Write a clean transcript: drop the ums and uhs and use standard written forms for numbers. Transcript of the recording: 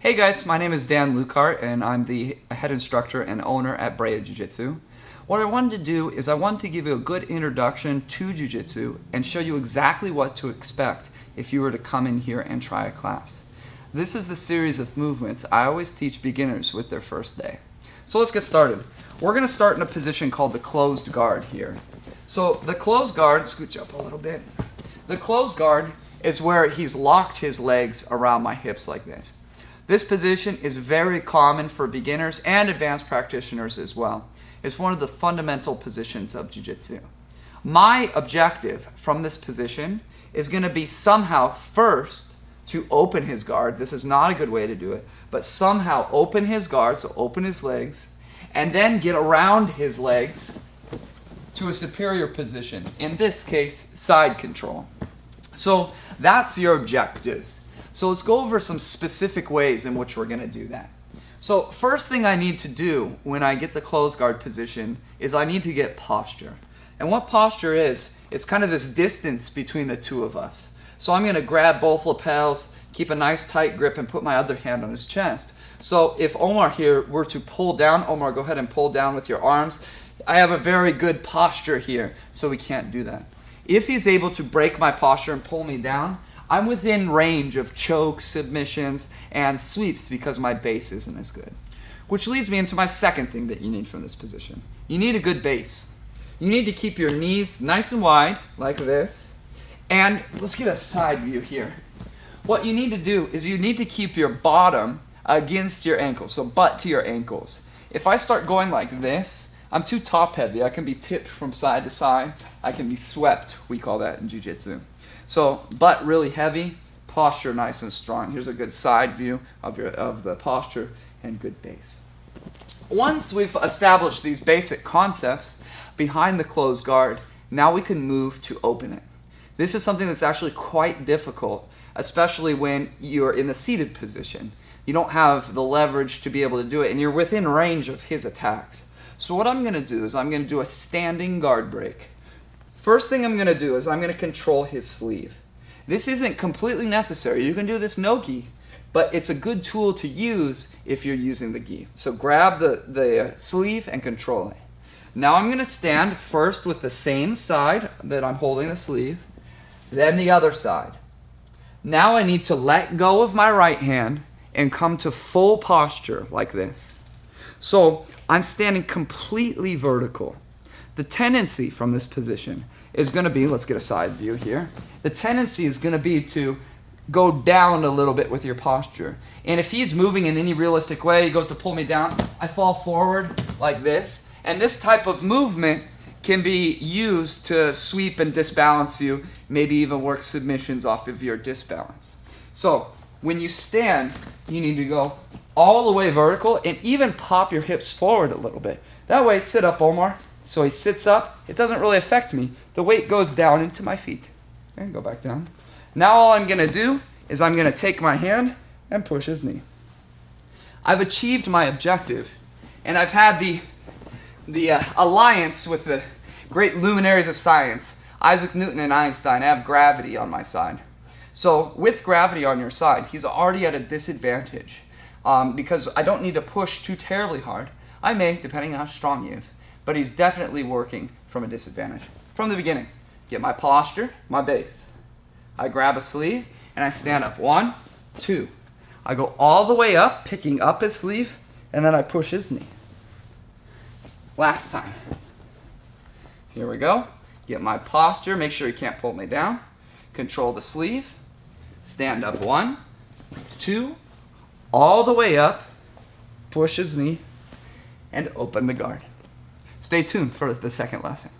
Hey guys, my name is Dan Lucart and I'm the head instructor and owner at Brea Jiu-Jitsu. What I wanted to do is I wanted to give you a good introduction to Jiu-Jitsu and show you exactly what to expect if you were to come in here and try a class. This is the series of movements I always teach beginners with their first day. So let's get started. We're going to start in a position called the closed guard here. So the closed guard, scooch up a little bit. The closed guard is where he's locked his legs around my hips like this. This position is very common for beginners and advanced practitioners as well. It's one of the fundamental positions of Jiu-Jitsu. My objective from this position is going to be somehow first to open his guard. This is not a good way to do it, but somehow open his guard, so open his legs, and then get around his legs to a superior position, in this case, side control. So that's your objectives. So let's go over some specific ways in which we're going to do that. So first thing I need to do when I get the closed guard position is I need to get posture. And what posture is, it's kind of this distance between the two of us. So I'm going to grab both lapels, keep a nice tight grip, and put my other hand on his chest. So if Omar here were to pull down, Omar, go ahead and pull down with your arms. I have a very good posture here, so we can't do that. If he's able to break my posture and pull me down, I'm within range of chokes, submissions, and sweeps because my base isn't as good. Which leads me into my second thing that you need from this position. You need a good base. You need to keep your knees nice and wide, like this. And let's get a side view here. What you need to do is you need to keep your bottom against your ankles, so butt to your ankles. If I start going like this, I'm too top heavy. I can be tipped from side to side. I can be swept, we call that in Jiu-Jitsu. So butt really heavy, posture nice and strong. Here's a good side view of the posture and good base. Once we've established these basic concepts behind the closed guard, now we can move to open it. This is something that's actually quite difficult, especially when you're in the seated position. You don't have the leverage to be able to do it, and you're within range of his attacks. So what I'm going to do is I'm going to do a standing guard break. First thing I'm going to do is I'm going to control his sleeve. This isn't completely necessary. You can do this no gi, but it's a good tool to use if you're using the gi. So grab the sleeve and control it. Now I'm going to stand first with the same side that I'm holding the sleeve, then the other side. Now I need to let go of my right hand and come to full posture like this. So I'm standing completely vertical. The tendency from this position is going to be, let's get a side view here. The tendency is going to be to go down a little bit with your posture. And if he's moving in any realistic way, he goes to pull me down, I fall forward like this. And this type of movement can be used to sweep and disbalance you, maybe even work submissions off of your disbalance. So when you stand, you need to go all the way vertical and even pop your hips forward a little bit. That way, sit up, Omar. So he sits up. It doesn't really affect me. The weight goes down into my feet. Okay, go back down. Now all I'm going to do is I'm going to take my hand and push his knee. I've achieved my objective, and I've had the alliance with the great luminaries of science, Isaac Newton and Einstein. I have gravity on my side. So with gravity on your side, he's already at a disadvantage because I don't need to push too terribly hard. I may, depending on how strong he is. But he's definitely working from a disadvantage. From the beginning, get my posture, my base. I grab a sleeve and I stand up. 1, 2. I go all the way up, picking up his sleeve, and then I push his knee. Last time. Here we go. Get my posture, make sure he can't pull me down. Control the sleeve. Stand up. 1, 2, all the way up, push his knee, and open the guard. Stay tuned for the second lesson.